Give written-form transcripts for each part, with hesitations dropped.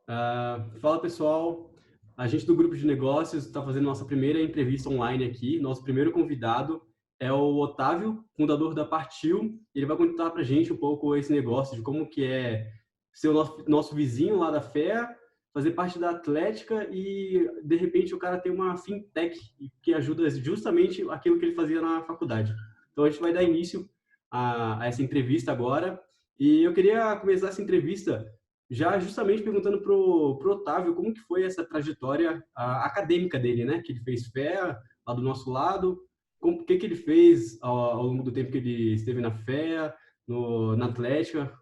Fala pessoal, a gente do grupo de negócios está fazendo nossa primeira entrevista online aqui. Nosso primeiro convidado é o Otávio, fundador da Partiu. Ele vai contar para a gente um pouco esse negócio de como que é ser o nosso vizinho lá da FEA, fazer parte da Atlética e de repente o cara tem uma fintech que ajuda justamente aquilo que ele fazia na faculdade. Então a gente vai dar início a essa entrevista agora. E eu queria começar essa entrevista já justamente perguntando pro Otávio como que foi essa trajetória acadêmica dele, né? Que ele fez FEA lá do nosso lado, o que que ele fez ao longo do tempo que ele esteve na FEA, na Atlética.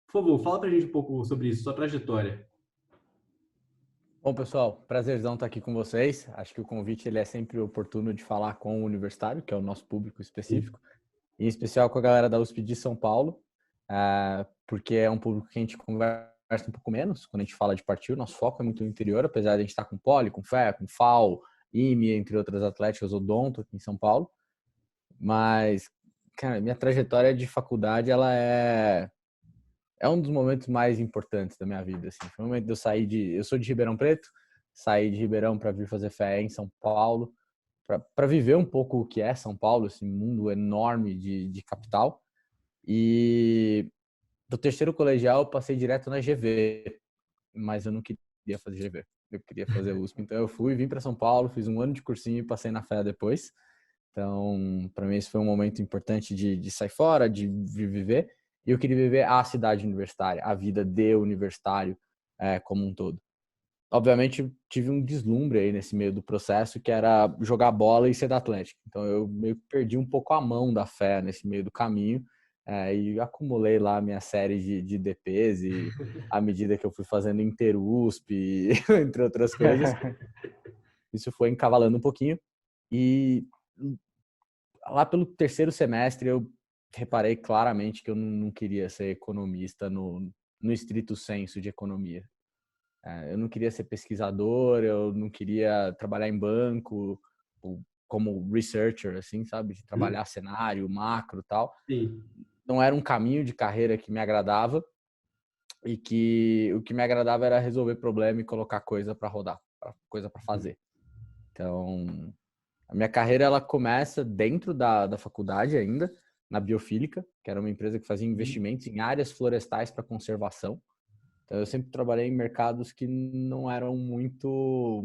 Por favor, fala pra gente um pouco sobre isso, sua trajetória. Bom, pessoal, prazerzão estar aqui com vocês. Acho que o convite ele é sempre oportuno de falar com o universitário, que é o nosso público Sim. específico, em especial com a galera da USP de São Paulo, porque é um público que a gente conversa um pouco menos quando a gente fala de Partiu. Nosso foco é muito no interior, apesar de a gente estar com Poli, com FEA, com FAO, IME, entre outras atléticas, Odonto aqui em São Paulo. Mas, cara, minha trajetória de faculdade, ela é um dos momentos mais importantes da minha vida, assim. Foi o momento de eu sou de Ribeirão Preto, saí de Ribeirão para vir fazer fé em São Paulo, para viver um pouco o que é São Paulo, esse mundo enorme de capital. E do terceiro colegial eu passei direto na GV, mas eu não queria fazer GV, eu queria fazer USP. Então eu vim para São Paulo, fiz um ano de cursinho e passei na fé depois. Então, para mim, esse foi um momento importante de sair fora, de viver. E eu queria viver a cidade universitária, a vida de universitário como um todo. Obviamente, tive um deslumbre aí nesse meio do processo, que era jogar bola e ser da Atlético. Então, eu meio que perdi um pouco a mão da fé nesse meio do caminho e acumulei lá minha série de DPs e à medida que eu fui fazendo Interusp, entre outras coisas, isso foi encavalando um pouquinho. E lá pelo terceiro semestre eu reparei claramente que eu não queria ser economista no estrito senso de economia. Eu não queria ser pesquisador, eu não queria trabalhar em banco como researcher, assim, sabe? De trabalhar cenário, macro e tal. Sim. Não era um caminho de carreira que me agradava e que o que me agradava era resolver problema e colocar coisa para rodar, coisa para fazer. Então, a minha carreira ela começa dentro da faculdade ainda, na Biofílica, que era uma empresa que fazia investimentos em áreas florestais para conservação. Então, eu sempre trabalhei em mercados que não eram muito,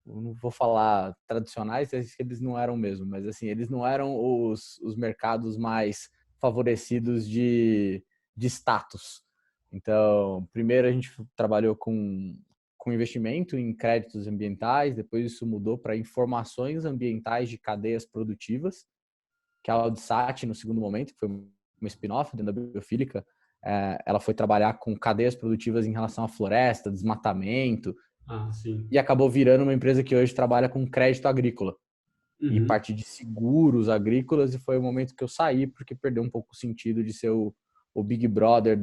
eu não vou falar tradicionais, eles não eram mesmo, mas assim, eles não eram os mercados mais favorecidos de status. Então, primeiro a gente trabalhou com investimento em créditos ambientais, depois isso mudou para informações ambientais de cadeias produtivas, que a Audsat, no segundo momento, que foi uma spin-off dentro da Biofílica, ela foi trabalhar com cadeias produtivas em relação à floresta, desmatamento, Ah, sim. e acabou virando uma empresa que hoje trabalha com crédito agrícola e Uhum. parte de seguros agrícolas, e foi o momento que eu saí, porque perdeu um pouco o sentido de ser o Big Brother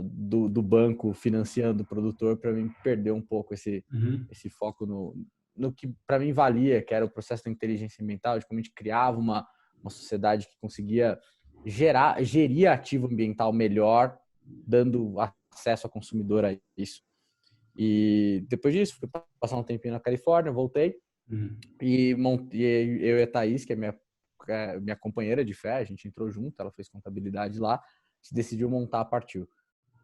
do banco financiando o produtor. Para mim, perdeu um pouco Uhum. esse foco no que para mim valia, que era o processo da inteligência ambiental, de como a gente criava uma sociedade que conseguia gerir ativo ambiental melhor, dando acesso ao consumidor a isso. E depois disso, fui passar um tempinho na Califórnia, voltei Uhum. e eu e a Thaís, que é minha companheira de fé, a gente entrou junto, ela fez contabilidade lá, a gente decidiu montar a Partiu.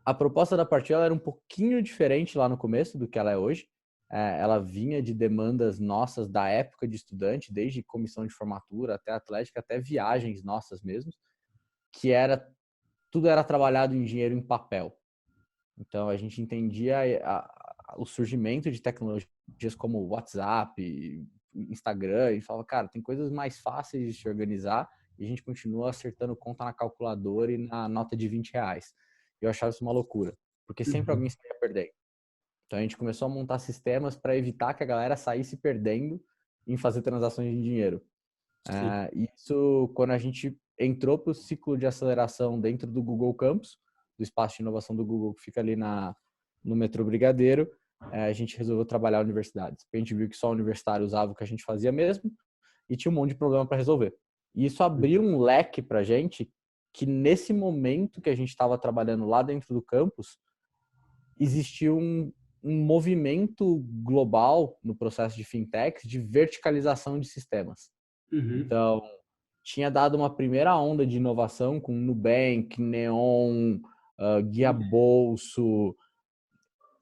A proposta da Partiu ela era um pouquinho diferente lá no começo do que ela é hoje. Ela vinha de demandas nossas da época de estudante, desde comissão de formatura até atlética, até viagens nossas mesmos, que era tudo era trabalhado em dinheiro em papel. Então a gente entendia o surgimento de tecnologias como WhatsApp, Instagram, e falava, cara, tem coisas mais fáceis de se organizar e a gente continua acertando conta na calculadora e na nota de R$ 20. Eu achava isso uma loucura, porque sempre alguém Uhum. saía perdendo. Então a gente começou a montar sistemas para evitar que a galera saísse perdendo em fazer transações em dinheiro. Sim. Isso quando a gente entrou para o ciclo de aceleração dentro do Google Campus, do espaço de inovação do Google que fica ali no metrô Brigadeiro, a gente resolveu trabalhar universidades. A gente viu que só o universitário usava o que a gente fazia mesmo e tinha um monte de problema para resolver. E isso abriu um leque para a gente que nesse momento que a gente estava trabalhando lá dentro do campus, existiu um movimento global no processo de fintechs de verticalização de sistemas. Uhum. Então, tinha dado uma primeira onda de inovação com Nubank, Neon, Guia Bolso,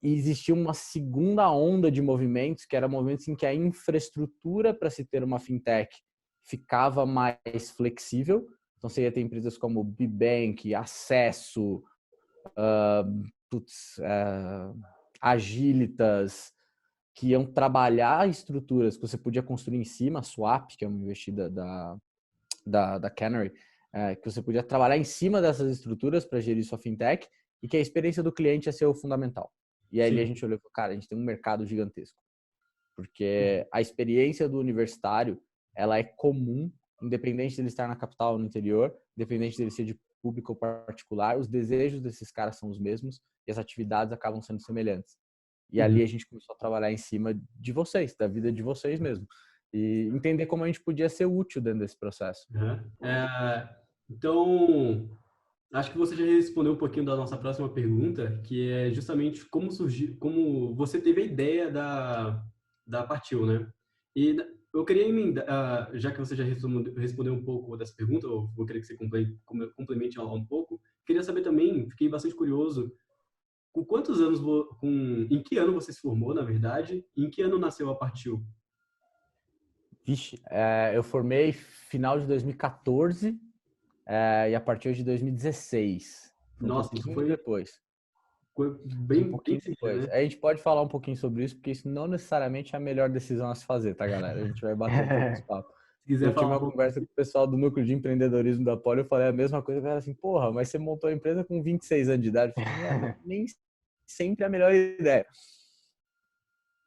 e existia uma segunda onda de movimentos, que era movimentos em que a infraestrutura para se ter uma fintech ficava mais flexível. Então, você ia ter empresas como Bibank, Acesso, Agilitas, que iam trabalhar estruturas que você podia construir em cima, a Swap, que é uma investida da Canary, que você podia trabalhar em cima dessas estruturas para gerir sua fintech e que a experiência do cliente ia ser o fundamental. E aí a Sim. gente olhou e falou, cara, a gente tem um mercado gigantesco. Porque a experiência do universitário, ela é comum, independente dele estar na capital ou no interior, independente dele ser de público ou particular, os desejos desses caras são os mesmos e as atividades acabam sendo semelhantes. E ali a gente começou a trabalhar em cima de vocês, da vida de vocês mesmo. E entender como a gente podia ser útil dentro desse processo. Uhum. Então, acho que você já respondeu um pouquinho da nossa próxima pergunta, que é justamente como surgiu, como você teve a ideia da Partiu, né? E eu queria emendar, já que você já respondeu um pouco dessa pergunta, eu vou querer que você complemente ela um pouco. Queria saber também, fiquei bastante curioso, com quantos anos, em que ano você se formou, na verdade, e em que ano nasceu a Partiu? Vixe, eu formei final de 2014 e a partir de 2016. Foi um Nossa, então pouquinho foi depois. Um bem pouquinho seguida, depois. né? A gente pode falar um pouquinho sobre isso, porque isso não necessariamente é a melhor decisão a se fazer, tá, galera? A gente vai bater um pouco esse papo. Se quiser Eu tive falar um uma pouco. conversa com o pessoal do núcleo de empreendedorismo da Poli, eu falei a mesma coisa, o cara assim, porra, mas você montou a empresa com 26 anos de idade. Eu falei, mas nem sempre é a melhor ideia.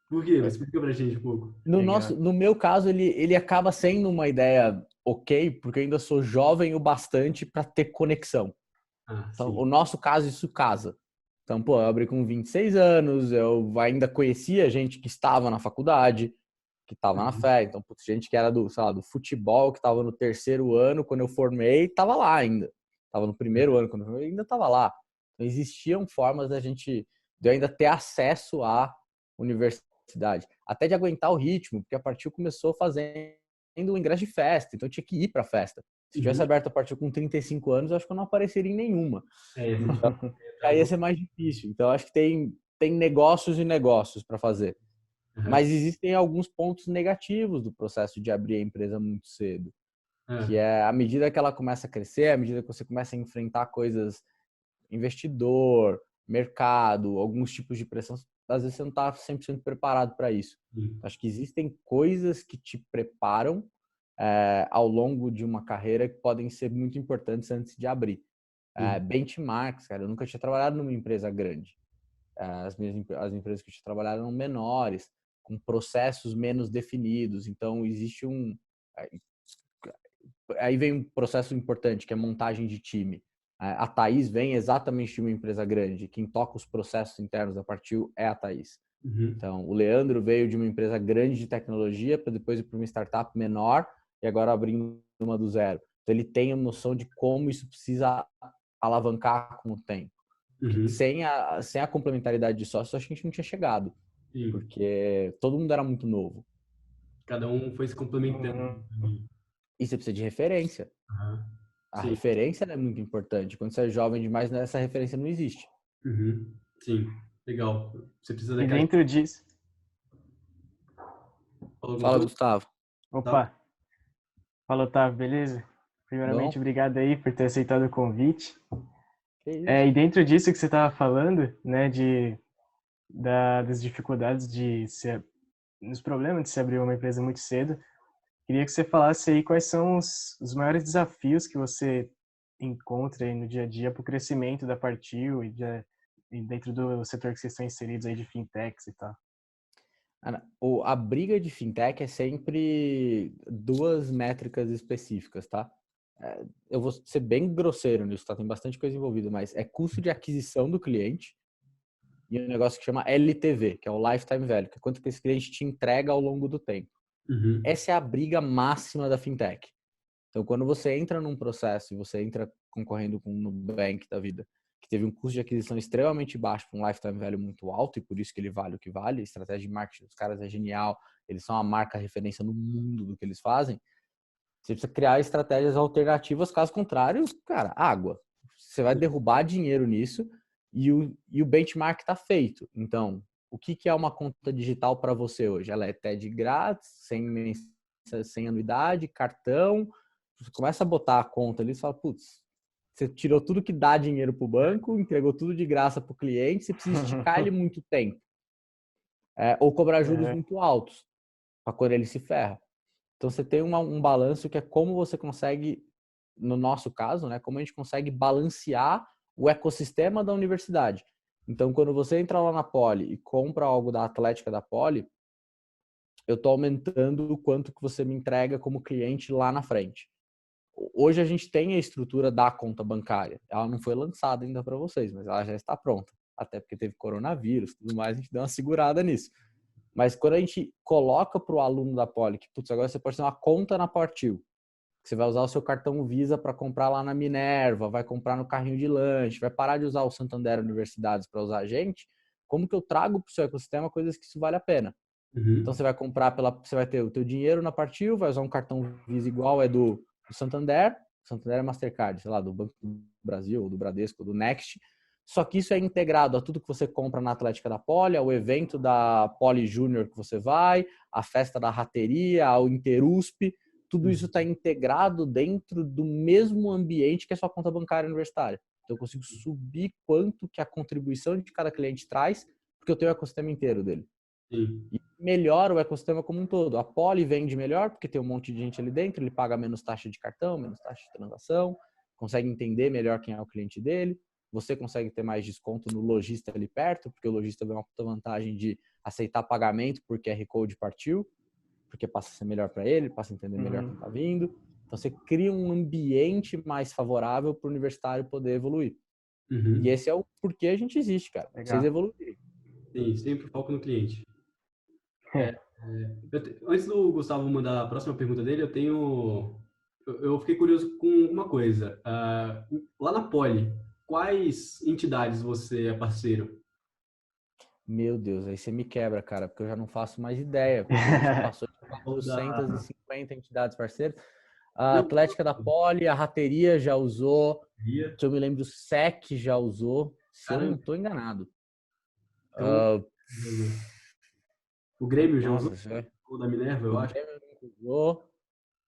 Por quê? Explica pra gente um pouco. Legal. No meu caso, ele acaba sendo uma ideia ok, porque eu ainda sou jovem o bastante para ter conexão. Ah, Então, sim. o nosso caso, isso casa. Então, pô, eu abri com 26 anos, eu ainda conhecia gente que estava na faculdade, que estava na Uhum. fé. Então, putz, gente que era do, sei lá, do futebol, que estava no terceiro ano, quando eu formei, estava lá ainda. Estava no primeiro ano, quando eu formei, ainda estava lá. Então, existiam formas de eu ainda ter acesso à universidade. Até de aguentar o ritmo, porque a partir começou fazendo o ingresso de festa, então eu tinha que ir para a festa. Se tivesse Uhum. aberto a partir com 35 anos, eu acho que eu não apareceria em nenhuma. Então, Exatamente. aí ia ser mais difícil. Então, acho que tem negócios e negócios para fazer. Uhum. Mas existem alguns pontos negativos do processo de abrir a empresa muito cedo, que É. é à medida que ela começa a crescer, à medida que você começa a enfrentar coisas, investidor, mercado, alguns tipos de pressão, às vezes você não está 100% preparado para isso. Sim. Acho que existem coisas que te preparam ao longo de uma carreira que podem ser muito importantes antes de abrir. Sim. Benchmarks, cara, eu nunca tinha trabalhado numa empresa grande. As empresas que eu tinha trabalhado eram menores, com processos menos definidos. Então, existe aí vem um processo importante, que é montagem de time. A Thaís vem exatamente de uma empresa grande. Quem toca os processos internos da Partiu é a Thaís. Uhum. Então, o Leandro veio de uma empresa grande de tecnologia para depois ir para uma startup menor e agora abrindo uma do zero. Então, ele tem a noção de como isso precisa alavancar com o tempo. Uhum. Sem a complementaridade de sócios, acho que a gente não tinha chegado, Sim. porque todo mundo era muito novo. Cada um foi se complementando. Uhum. E você precisa de referência. Aham. A Sim. referência é muito importante. Quando você é jovem demais, essa referência não existe. Uhum. Sim. Legal. Você precisa E daquela. dentro disso, Falou alguma Fala, coisa? Gustavo. Tá? opa, fala Otávio, beleza? Primeiramente, Bom? obrigado aí por ter aceitado o convite. Que isso? E dentro disso que você estava falando, né, das dificuldades nos problemas de se abrir uma empresa muito cedo, queria que você falasse aí quais são os maiores desafios que você encontra aí no dia a dia para o crescimento da Partiu e dentro do setor que vocês estão inseridos aí de fintechs e tal. A briga de fintech é sempre duas métricas específicas, tá? Eu vou ser bem grosseiro nisso, tá? Tem bastante coisa envolvida, mas é custo de aquisição do cliente e um negócio que chama LTV, que é o Lifetime Value, que é quanto que esse cliente te entrega ao longo do tempo. Uhum. Essa é a briga máxima da fintech. Então, quando você entra num processo e você entra concorrendo com o Nubank da vida, que teve um custo de aquisição extremamente baixo para um lifetime value muito alto, e por isso que ele vale o que vale. A estratégia de marketing dos caras é genial, eles são a marca referência no mundo do que eles fazem. Você precisa criar estratégias alternativas, caso contrário, cara, água. Você vai derrubar dinheiro nisso e o benchmark está feito. Então, o que é uma conta digital para você hoje? Ela é TED grátis, sem anuidade, cartão. Você começa a botar a conta ali e fala, putz, você tirou tudo que dá dinheiro para o banco, entregou tudo de graça para o cliente, você precisa esticar ele muito tempo. Ou cobrar juros muito altos, para quando ele se ferra. Então, você tem um balanço que é como você consegue, no nosso caso, né, como a gente consegue balancear o ecossistema da universidade. Então, quando você entra lá na Poli e compra algo da Atlética da Poli, eu estou aumentando o quanto que você me entrega como cliente lá na frente. Hoje a gente tem a estrutura da conta bancária. Ela não foi lançada ainda para vocês, mas ela já está pronta. Até porque teve coronavírus e tudo mais, a gente deu uma segurada nisso. Mas quando a gente coloca para o aluno da Poli que, putz, agora você pode ter uma conta na Partil, você vai usar o seu cartão Visa para comprar lá na Minerva, vai comprar no carrinho de lanche, vai parar de usar o Santander Universidades para usar a gente, como que eu trago para o seu ecossistema coisas que isso vale a pena? Então você vai comprar você vai ter o teu dinheiro na Partil, vai usar um cartão Visa igual do Santander é Mastercard, sei lá, do Banco do Brasil, ou do Bradesco, ou do Next. Só que isso é integrado a tudo que você compra na Atlética da Poli, ao evento da Poli Júnior que você vai, a festa da rateria, ao Interusp. Tudo isso está integrado dentro do mesmo ambiente que a sua conta bancária universitária. Então eu consigo subir quanto que a contribuição de cada cliente traz, porque eu tenho o ecossistema inteiro dele. Sim. E melhora o ecossistema como um todo. A Poli vende melhor, porque tem um monte de gente ali dentro, ele paga menos taxa de cartão, menos taxa de transação, consegue entender melhor quem é o cliente dele. Você consegue ter mais desconto no lojista ali perto, porque o lojista vê uma puta vantagem de aceitar pagamento por QR Code partiu, porque passa a ser melhor para ele, passa a entender melhor quem está vindo. Então você cria um ambiente mais favorável para o universitário poder evoluir. E esse é o porquê a gente existe, cara. Pra vocês evoluírem. Sim, sempre foco no cliente. Antes do Gustavo mandar a próxima pergunta dele, eu fiquei curioso com uma coisa. Lá na Poli, quais entidades você é parceiro? Meu Deus, aí você me quebra, cara, porque eu já não faço mais ideia, porque a gente já passou de 450 entidades parceiras. A Atlética da Poli, a Rateria já usou, se eu me lembro, o SEC já usou, se eu não estou enganado. Então, o Grêmio já usou? Nossa, O da Minerva, eu acho. O Grêmio usou.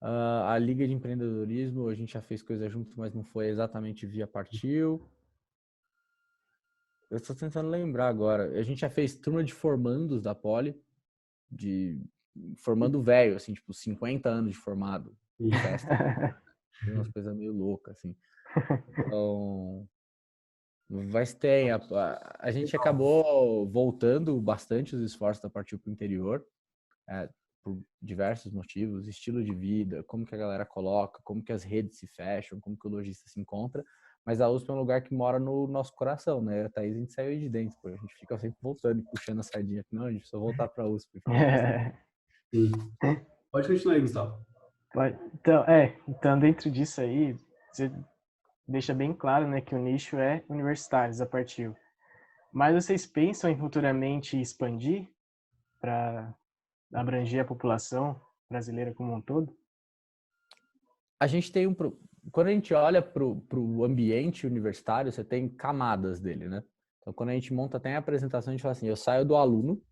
A Liga de Empreendedorismo, a gente já fez coisa junto, mas não foi exatamente via Partil. Eu estou tentando lembrar agora. A gente já fez turma de formandos da Poli, de formando velho, assim, tipo, 50 anos de formado. Em festa. Umas coisas meio loucas, assim. Então, mas tem. A gente acabou voltando bastante os esforços da Partil para o interior, por diversos motivos, estilo de vida, como que a galera coloca, como que as redes se fecham, como que o lojista se encontra. Mas a USP é um lugar que mora no nosso coração, né? A Thaís, a gente saiu aí de dentro, pô. A gente fica sempre voltando e puxando a sardinha. Não, a gente precisa voltar para a USP. Sim. Pode continuar aí, Gustavo. Então, dentro disso aí, você deixa bem claro, né, que o nicho é universitários a partir. Mas vocês pensam em futuramente expandir para abranger a população brasileira como um todo? A gente tem quando a gente olha para o ambiente universitário, você tem camadas dele, né? Então, quando a gente monta até a apresentação, a gente fala assim, eu saio do aluno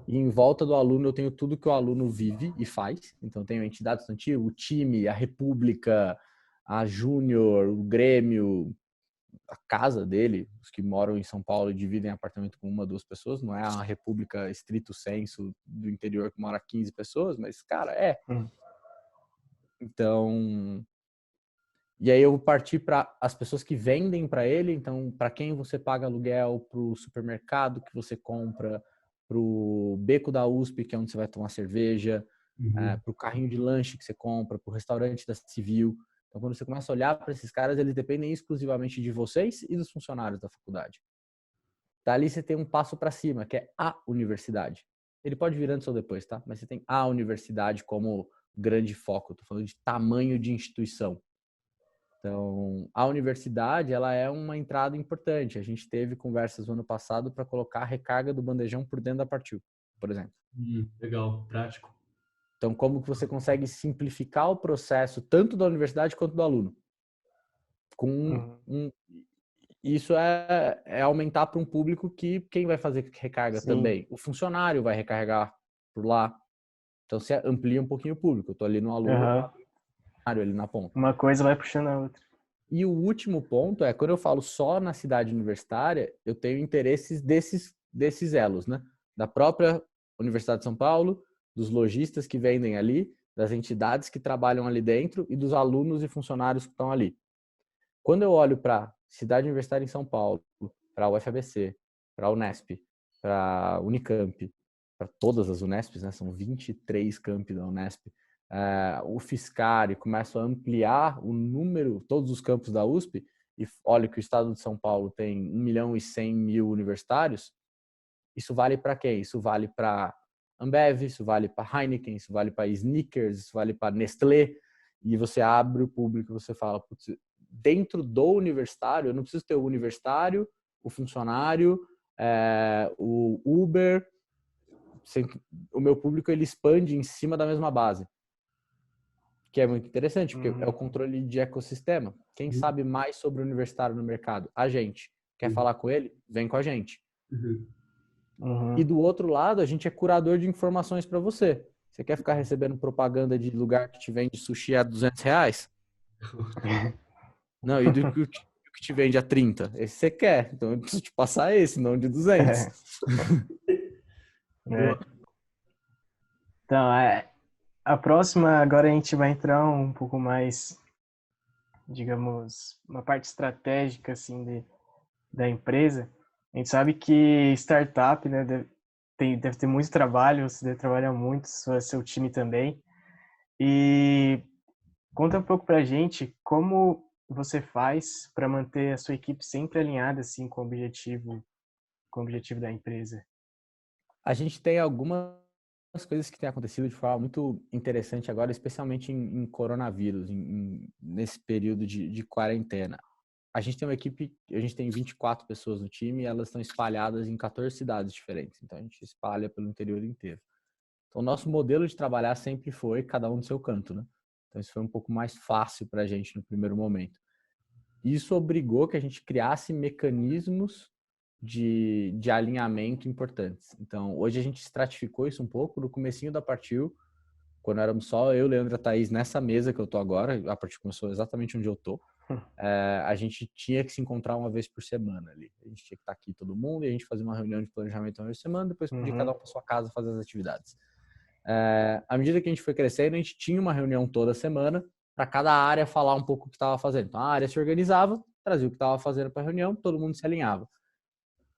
e em volta do aluno eu tenho tudo que o aluno vive e faz. Então, tenho a entidade estudantil, o time, a república, a júnior, o grêmio, a casa dele. Os que moram em São Paulo dividem apartamento com uma, duas pessoas. Não é a república estrito senso do interior que mora 15 pessoas, mas, cara, é. Então, e aí eu parti para as pessoas que vendem para ele. Então, para quem você paga aluguel, para o supermercado que você compra, para o beco da USP, que é onde você vai tomar cerveja, para o carrinho de lanche que você compra, para o restaurante da Civil. Então, quando você começa a olhar para esses caras, eles dependem exclusivamente de vocês e dos funcionários da faculdade. Dali você tem um passo para cima, que é a universidade. Ele pode vir antes ou depois, tá? Mas você tem a universidade como grande foco. Estou falando de tamanho de instituição. Então, a universidade, ela é uma entrada importante. A gente teve conversas no ano passado para colocar a recarga do bandejão por dentro da Partiu, por exemplo. Legal, prático. Então, como que você consegue simplificar o processo tanto da universidade quanto do aluno? Isso é aumentar para um público que quem vai fazer recarga Sim. também? O funcionário vai recarregar por lá. Então, você amplia um pouquinho o público. Eu estou ali no aluno, ali na ponta. Uma coisa vai puxando a outra. E o último ponto é, quando eu falo só na cidade universitária, eu tenho interesses desses elos, né? Da própria Universidade de São Paulo, dos lojistas que vendem ali, das entidades que trabalham ali dentro e dos alunos e funcionários que estão ali. Quando eu olho para cidade universitária em São Paulo, para a UFABC, para a Unesp, para a Unicamp, para todas as Unesps, né? São 23 campi da Unesp, o Fiscari, começo a ampliar o número, todos os campos da USP, e olha que o estado de São Paulo tem 1.100.000 universitários, isso vale para quem? Isso vale para Ambev, isso vale para Heineken, isso vale para Snickers, isso vale para Nestlé, e você abre o público e você fala, putz, dentro do universitário, eu não preciso ter o universitário, o funcionário, o Uber, o meu público ele expande em cima da mesma base. Que é muito interessante, porque é o controle de ecossistema. Quem sabe mais sobre o universitário no mercado? A gente. Quer falar com ele? Vem com a gente. E do outro lado, a gente é curador de informações para você. Você quer ficar recebendo propaganda de lugar que te vende sushi a R$200? Não, e do que te vende a 30? Esse você quer. Então eu preciso te passar esse, não de 200. Então, a próxima, agora a gente vai entrar um pouco mais, digamos, uma parte estratégica assim da empresa. A gente sabe que startup, né, deve ter muito trabalho, você deve trabalhar muito, seu time também. E conta um pouco pra gente como você faz para manter a sua equipe sempre alinhada assim com o objetivo da empresa. A gente tem algumas coisas que têm acontecido de forma muito interessante agora, especialmente em coronavírus, nesse período de quarentena. A gente tem uma equipe, a gente tem 24 pessoas no time e elas estão espalhadas em 14 cidades diferentes. Então, a gente espalha pelo interior inteiro. Então, o nosso modelo de trabalhar sempre foi cada um no seu canto, né? Então, isso foi um pouco mais fácil para a gente no primeiro momento. Isso obrigou que a gente criasse mecanismos de alinhamento importantes. Então, hoje a gente estratificou isso um pouco no comecinho da Partiu, quando éramos só eu, Leandro e a Thaís nessa mesa que eu tô agora, a Partiu começou exatamente onde eu tô. A gente tinha que se encontrar uma vez por semana ali. A gente tinha que estar aqui todo mundo e a gente fazia uma reunião de planejamento uma vez por semana, depois podia cada um para sua casa fazer as atividades. À medida que a gente foi crescendo, a gente tinha uma reunião toda semana para cada área falar um pouco o que estava fazendo. Então, a área se organizava, trazia o que estava fazendo para a reunião, todo mundo se alinhava.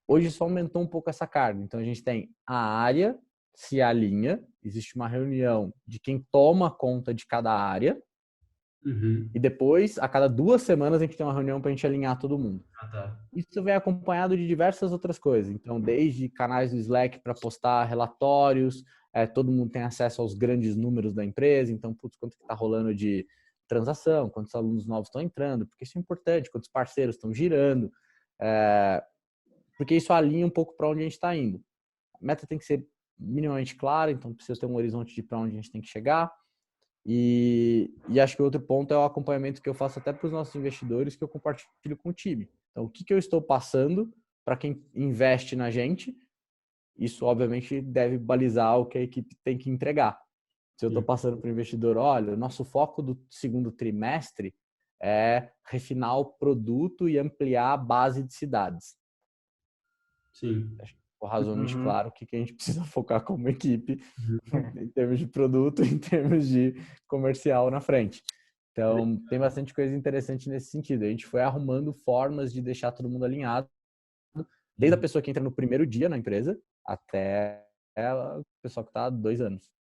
Hoje só aumentou um pouco essa carga. Então, a gente tem a área se alinha, existe uma reunião de quem toma conta de cada área, e depois, a cada 2 semanas, a gente tem uma reunião para a gente alinhar todo mundo. Isso vem acompanhado de diversas outras coisas. Então, desde canais do Slack para postar relatórios, todo mundo tem acesso aos grandes números da empresa. Então, putz, quanto que está rolando de transação, quantos alunos novos estão entrando, porque isso é importante, quantos parceiros estão girando, porque isso alinha um pouco para onde a gente está indo. A meta tem que ser minimamente clara, então precisa ter um horizonte de para onde a gente tem que chegar. E acho que outro ponto é o acompanhamento que eu faço até para os nossos investidores, que eu compartilho com o time. Então, o que eu estou passando para quem investe na gente, isso obviamente deve balizar o que a equipe tem que entregar. Se eu estou passando para o investidor, olha, o nosso foco do segundo trimestre é refinar o produto e ampliar a base de cidades. Sim. Acho que ficou razoavelmente claro o que a gente precisa focar como equipe em termos de produto, em termos de comercial na frente. Então, tem bastante coisa interessante nesse sentido. A gente foi arrumando formas de deixar todo mundo alinhado, desde a pessoa que entra no primeiro dia na empresa até o pessoal que está há 2 anos.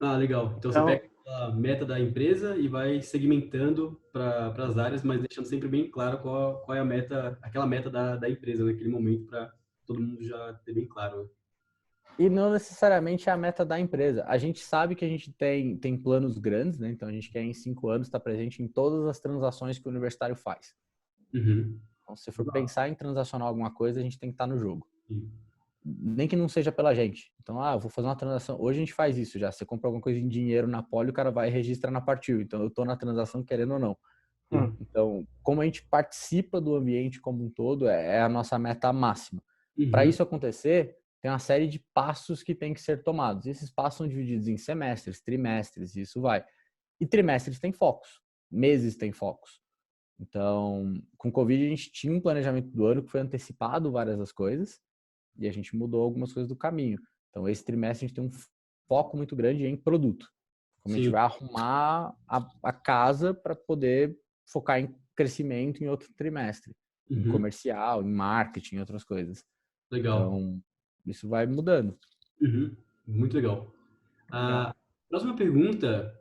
Ah, legal. Então, você pega a meta da empresa e vai segmentando para as áreas, mas deixando sempre bem claro qual é a meta, aquela meta da empresa naquele momento, para todo mundo já ter bem claro. E não necessariamente é a meta da empresa. A gente sabe que a gente tem planos grandes, né? Então a gente quer em 5 anos estar presente em todas as transações que o universitário faz. Uhum. Então, se for pensar em transacionar alguma coisa, a gente tem que estar no jogo. Sim. Nem que não seja pela gente. Então, eu vou fazer uma transação. Hoje a gente faz isso já. Você compra alguma coisa em dinheiro na Poli, o cara vai e registra na Partiu. Então, eu estou na transação querendo ou não. Então, como a gente participa do ambiente como um todo, é a nossa meta máxima. Para Uhum. isso acontecer, tem uma série de passos que tem que ser tomados. E esses passos são divididos em semestres, trimestres, e isso vai. E trimestres têm focos, meses têm focos. Então, com o Covid, a gente tinha um planejamento do ano que foi antecipado várias das coisas, e a gente mudou algumas coisas do caminho. Então, esse trimestre a gente tem um foco muito grande em produto. Como a gente Sim. vai arrumar a casa para poder focar em crescimento em outro trimestre. Em Uhum. comercial, em marketing, outras coisas. Legal. Então, isso vai mudando. Uhum. Muito legal. A próxima pergunta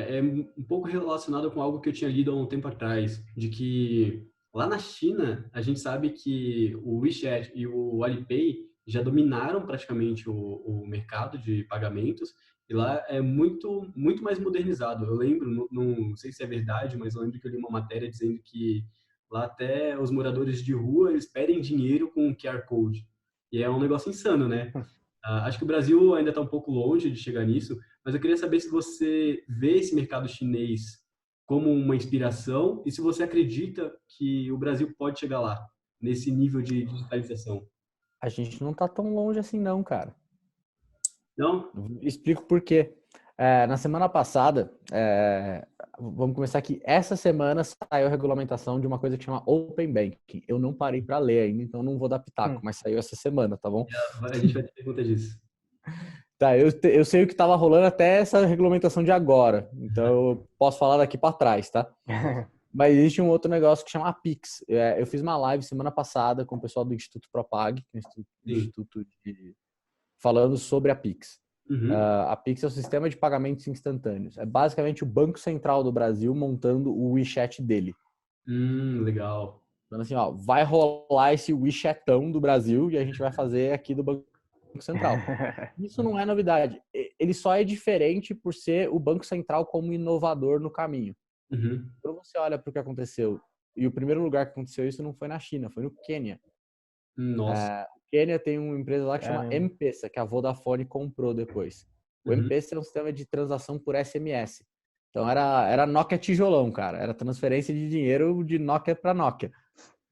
é um pouco relacionada com algo que eu tinha lido há um tempo atrás, de que lá na China, a gente sabe que o WeChat e o Alipay já dominaram praticamente o mercado de pagamentos, e lá é muito, muito mais modernizado. Eu lembro, não sei se é verdade, mas eu lembro que eu li uma matéria dizendo que lá até os moradores de rua, eles pedem dinheiro com QR Code. E é um negócio insano, né? Acho que o Brasil ainda está um pouco longe de chegar nisso, mas eu queria saber se você vê esse mercado chinês como uma inspiração e se você acredita que o Brasil pode chegar lá, nesse nível de digitalização. A gente não tá tão longe assim não, cara. Não? Explico por quê. Na semana passada, vamos começar aqui. Essa semana saiu a regulamentação de uma coisa que chama Open Banking. Eu não parei para ler ainda, então não vou dar pitaco, mas saiu essa semana, tá bom? A gente vai ter pergunta disso. Tá, eu sei o que estava rolando até essa regulamentação de agora, então eu posso falar daqui para trás, tá? Mas existe um outro negócio que chama Pix. Eu fiz uma live semana passada com o pessoal do Instituto Propag, que é um instituto falando sobre a Pix. Uhum. A Pix é o sistema de pagamentos instantâneos. É basicamente o Banco Central do Brasil montando o WeChat dele. Legal. Então, assim, vai rolar esse WeChatão do Brasil e a gente vai fazer aqui do Banco Central. Isso não é novidade. Ele só é diferente por ser o Banco Central como inovador no caminho. Uhum. Quando você olha para o que aconteceu, e o primeiro lugar que aconteceu isso não foi na China, foi no Quênia. Nossa. O Quênia tem uma empresa lá que chama Caramba. M-Pesa, que a Vodafone comprou depois. O Uhum. M-Pesa é um sistema de transação por SMS. Então era Nokia tijolão, cara. Era transferência de dinheiro de Nokia para Nokia.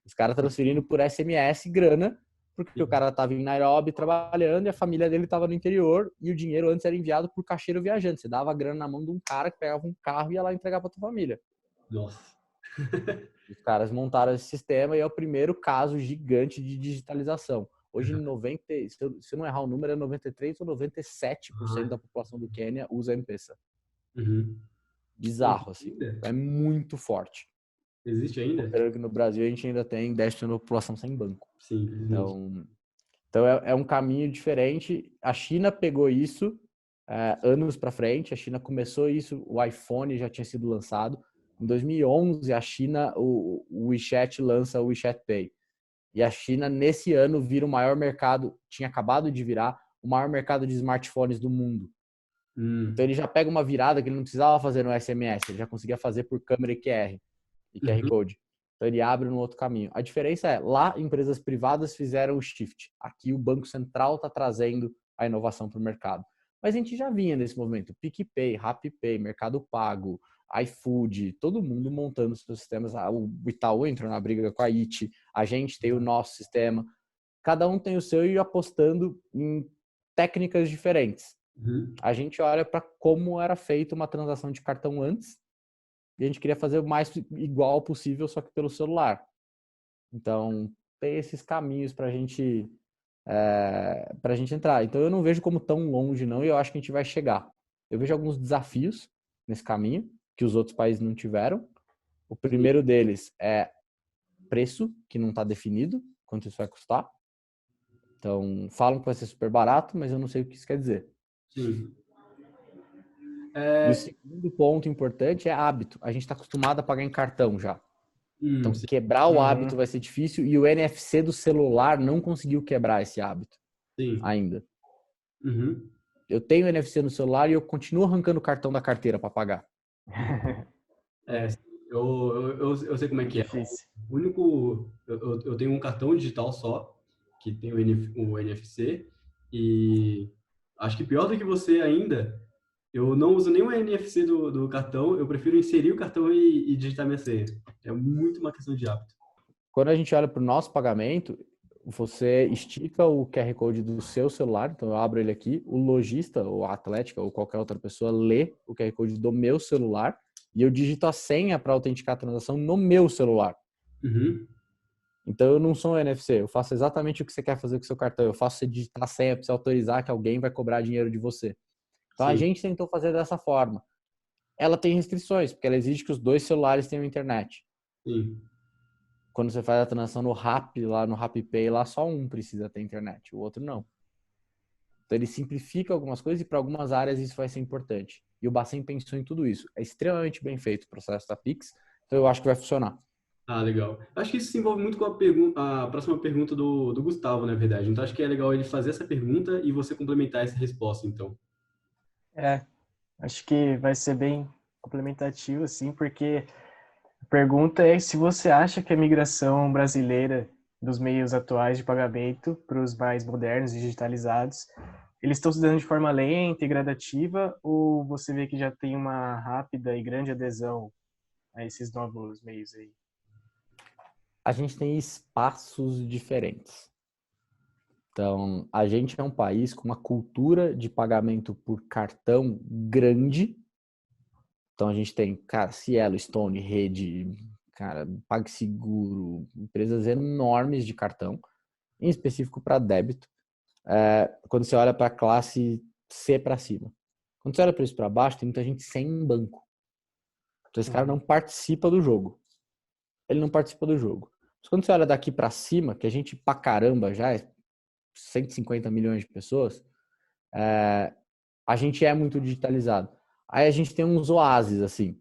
Os caras transferindo por SMS grana, porque o cara estava em Nairobi trabalhando e a família dele estava no interior e o dinheiro antes era enviado por caixeiro viajante. Você dava a grana na mão de um cara que pegava um carro e ia lá entregar para tua família. Nossa. Os caras montaram esse sistema e é o primeiro caso gigante de digitalização. Hoje, 90, se eu não errar o número, é 93 ou 97% da população do Quênia usa M-Pesa. Uhum. Bizarro, Existe assim. ainda? É muito forte. Existe ainda? Considerando que no Brasil a gente ainda tem 10% da população sem banco. Sim, infelizmente. Então é um caminho diferente. A China pegou isso anos para frente. A China começou isso, o iPhone já tinha sido lançado. Em 2011, a China, o WeChat lança o WeChat Pay. E a China, nesse ano, vira o maior mercado, tinha acabado de virar o maior mercado de smartphones do mundo. Então ele já pega uma virada que ele não precisava fazer no SMS, ele já conseguia fazer por câmera e QR Code. Então ele abre no outro caminho. A diferença é, lá empresas privadas fizeram o shift. Aqui o Banco Central está trazendo a inovação para o mercado. Mas a gente já vinha nesse movimento. PicPay, RappiPay, Mercado Pago, iFood, todo mundo montando seus sistemas. O Itaú entrou na briga com a IT, a gente tem o nosso sistema. Cada um tem o seu e apostando em técnicas diferentes. Uhum. A gente olha para como era feita uma transação de cartão antes e a gente queria fazer o mais igual possível, só que pelo celular. Então, tem esses caminhos para a gente entrar. Então, eu não vejo como tão longe, não, e eu acho que a gente vai chegar. Eu vejo alguns desafios nesse caminho que os outros países não tiveram. O primeiro deles é preço, que não está definido, quanto isso vai custar. Então, falam que vai ser super barato, mas eu não sei o que isso quer dizer. Sim. E o segundo ponto importante é hábito. A gente está acostumado a pagar em cartão já. Então, Sim. quebrar o hábito vai ser difícil e o NFC do celular não conseguiu quebrar esse hábito Sim. ainda. Uhum. Eu tenho NFC no celular e eu continuo arrancando o cartão da carteira para pagar. É, eu sei como é É que é. difícil. O único, eu tenho um cartão digital só, que tem o NFC, e acho que pior do que você ainda, eu não uso nem o NFC do cartão, eu prefiro inserir o cartão e digitar minha senha. É muito uma questão de hábito. Quando a gente olha para o nosso pagamento, você estica o QR Code do seu celular, então eu abro ele aqui, o lojista, ou a Atlética, ou qualquer outra pessoa lê o QR Code do meu celular e eu digito a senha para autenticar a transação no meu celular. Uhum. Então eu não sou um NFC, eu faço exatamente o que você quer fazer com o seu cartão, eu faço você digitar a senha para você autorizar que alguém vai cobrar dinheiro de você. Então a Sim, gente tentou fazer dessa forma. Ela tem restrições, porque ela exige que os dois celulares tenham internet. sim. Quando você faz a transação no Rappi, lá no RappiPay, lá só um precisa ter internet, o outro não. Então ele simplifica algumas coisas e para algumas áreas isso vai ser importante. E o Bacen pensou em tudo isso. É extremamente bem feito o processo da Pix, então eu acho que vai funcionar. Ah, legal. Acho que isso se envolve muito com a próxima pergunta do Gustavo, na verdade. Então, acho que é legal ele fazer essa pergunta e você complementar essa resposta, então. É, acho que vai ser bem complementativo, assim, porque a pergunta é se você acha que a migração brasileira dos meios atuais de pagamento para os mais modernos, digitalizados, eles estão se dando de forma lenta e gradativa, ou você vê que já tem uma rápida e grande adesão a esses novos meios aí? A gente tem espaços diferentes. Então, a gente é um país com uma cultura de pagamento por cartão grande. Então, a gente tem, cara, Cielo, Stone, Rede, cara, PagSeguro, empresas enormes de cartão, em específico para débito. Quando você olha para a classe C para cima. Quando você olha para isso para baixo, tem muita gente sem banco. Então, esse cara não participa do jogo. Ele não participa do jogo. Mas quando você olha daqui para cima, que a gente pra caramba já é 150 milhões de pessoas, a gente é muito digitalizado. Aí a gente tem uns oásis, assim.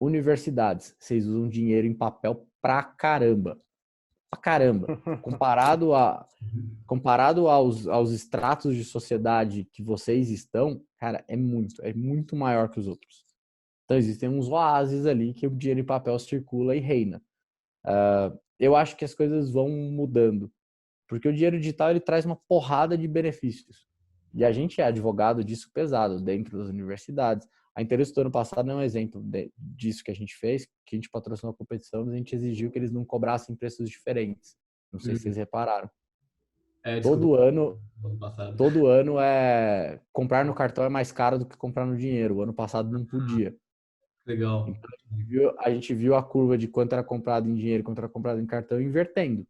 Universidades, vocês usam dinheiro em papel pra caramba. Pra caramba. Comparado aos estratos de sociedade que vocês estão, cara, é muito maior que os outros. Então existem uns oásis ali que o dinheiro em papel circula e reina. Eu acho que as coisas vão mudando. Porque o dinheiro digital ele traz uma porrada de benefícios. E a gente é advogado disso pesado dentro das universidades. A Interesse do ano passado é um exemplo disso que a gente fez, que a gente patrocinou a competição, mas a gente exigiu que eles não cobrassem preços diferentes. Não sei se vocês repararam. É, desculpa, Todo ano, ano passado. todo ano comprar no cartão é mais caro do que comprar no dinheiro. O ano passado não podia. Legal. Então a gente viu a curva de quanto era comprado em dinheiro e quanto era comprado em cartão invertendo.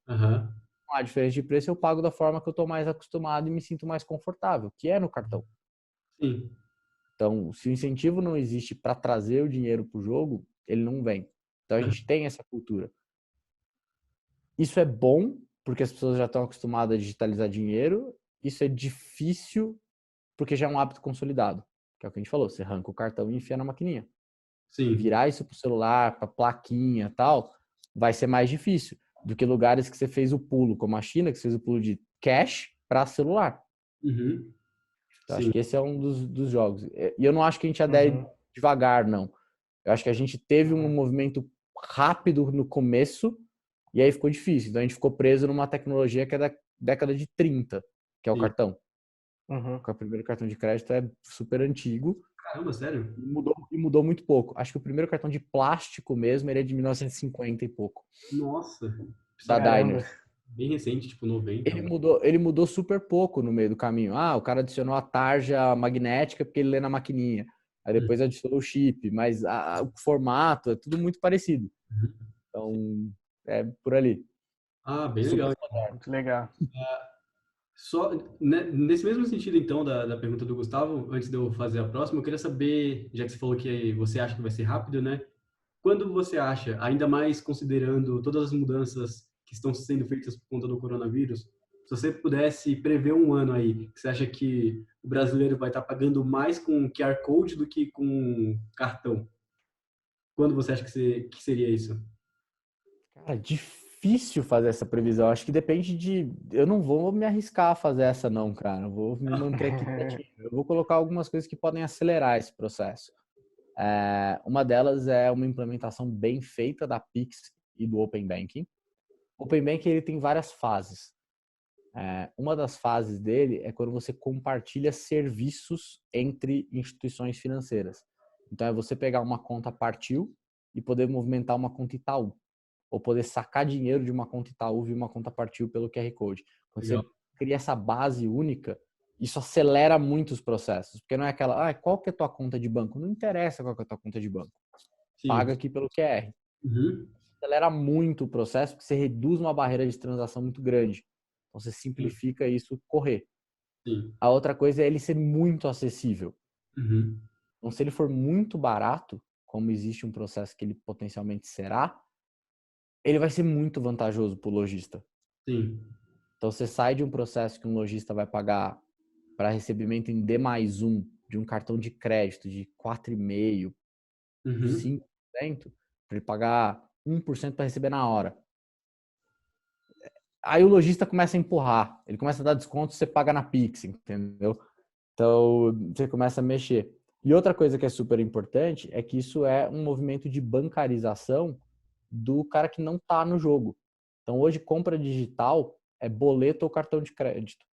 Aham. A diferença de preço eu pago da forma que eu estou mais acostumado e me sinto mais confortável, que é no cartão. Sim. Então, se o incentivo não existe para trazer o dinheiro para o jogo, ele não vem. Então, a gente tem essa cultura. Isso é bom, porque as pessoas já estão acostumadas a digitalizar dinheiro. Isso é difícil, porque já é um hábito consolidado. Que é o que a gente falou, você arranca o cartão e enfia na maquininha. Sim. Virar isso para o celular, para plaquinha e tal, vai ser mais difícil do que lugares que você fez o pulo, como a China, que fez o pulo de cash para celular. Uhum. Então, acho Sim. que esse é um dos jogos. E eu não acho que a gente adere Uhum. devagar, não. Eu acho que a gente teve um movimento rápido no começo e aí ficou difícil. Então, a gente ficou preso numa tecnologia que é da década de 30, que é o Sim. cartão. Uhum. O primeiro cartão de crédito é super antigo Caramba, sério? e mudou muito pouco. Acho que o primeiro cartão de plástico mesmo, ele é de 1950 e pouco, Nossa. da Precisava Caramba. Diners. bem recente, tipo 90. Ele mudou super pouco no meio do caminho. O cara adicionou a tarja magnética porque ele lê na maquininha. Aí depois adicionou o chip, mas o formato é tudo muito parecido. Então, é por ali. Ah, bem Super legal. moderno. Muito legal. Só, né, nesse mesmo sentido, então, da pergunta do Gustavo, antes de eu fazer a próxima, eu queria saber, já que você falou que você acha que vai ser rápido, né? Quando você acha, ainda mais considerando todas as mudanças que estão sendo feitas por conta do coronavírus, se você pudesse prever um ano aí, que você acha que o brasileiro vai estar pagando mais com QR Code do que com cartão? Quando você acha que seria isso? Cara, difícil fazer essa previsão. Acho que depende de... Eu não vou me arriscar a fazer essa não, cara. Eu vou me manter aqui quietinho. Eu vou colocar algumas coisas que podem acelerar esse processo. Uma delas é uma implementação bem feita da Pix e do Open Banking. O Open Banking ele tem várias fases. Uma das fases dele é quando você compartilha serviços entre instituições financeiras. Então, é você pegar uma conta Partiu e poder movimentar uma conta Itaú. Ou poder sacar dinheiro de uma conta Itaú via uma conta Partiu pelo QR Code. Quando Legal. você cria essa base única, isso acelera muito os processos. Porque não é aquela, qual que é a tua conta de banco? Não interessa qual que é a tua conta de banco. Sim. Paga aqui pelo QR. Uhum. Acelera muito o processo, porque você reduz uma barreira de transação muito grande. Então, você simplifica isso correr. Sim. A outra coisa é ele ser muito acessível. Uhum. Então, se ele for muito barato, como existe um processo que ele potencialmente será, ele vai ser muito vantajoso para o lojista. Sim. Então, você sai de um processo que um lojista vai pagar para recebimento em D+1 de um cartão de crédito de 4,5%, Uhum. 5%, para ele pagar 1% para receber na hora. Aí o lojista começa a empurrar, ele começa a dar desconto, você paga na Pix, entendeu? Então, você começa a mexer. E outra coisa que é super importante é que isso é um movimento de bancarização do cara que não está no jogo. Então, hoje, compra digital é boleto ou cartão de crédito.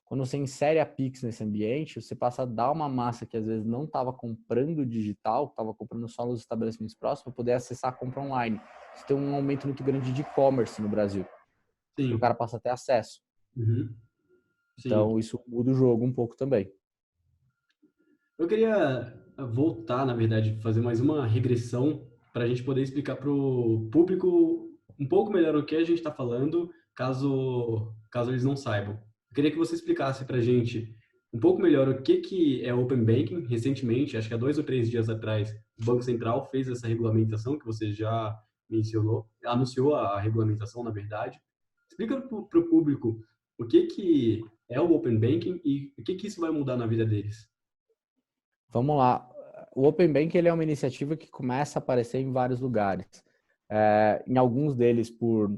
Quando você insere a Pix nesse ambiente, você passa a dar uma massa que às vezes não estava comprando digital, estava comprando só nos estabelecimentos próximos, para poder acessar a compra online. Você tem um aumento muito grande de e-commerce no Brasil. E o Sim. cara passa a ter acesso. Uhum. Sim. Então, isso muda o jogo um pouco também. Eu queria voltar, na verdade, fazer mais uma regressão para a gente poder explicar para o público um pouco melhor o que a gente está falando, caso eles não saibam. Eu queria que você explicasse para a gente um pouco melhor o que é Open Banking. Recentemente, acho que há 2 ou 3 dias atrás, o Banco Central fez essa regulamentação que você já mencionou, anunciou a regulamentação, na verdade. Explica para o público o que é o Open Banking e o que isso vai mudar na vida deles. Vamos lá. O Open Bank ele é uma iniciativa que começa a aparecer em vários lugares. Em alguns deles por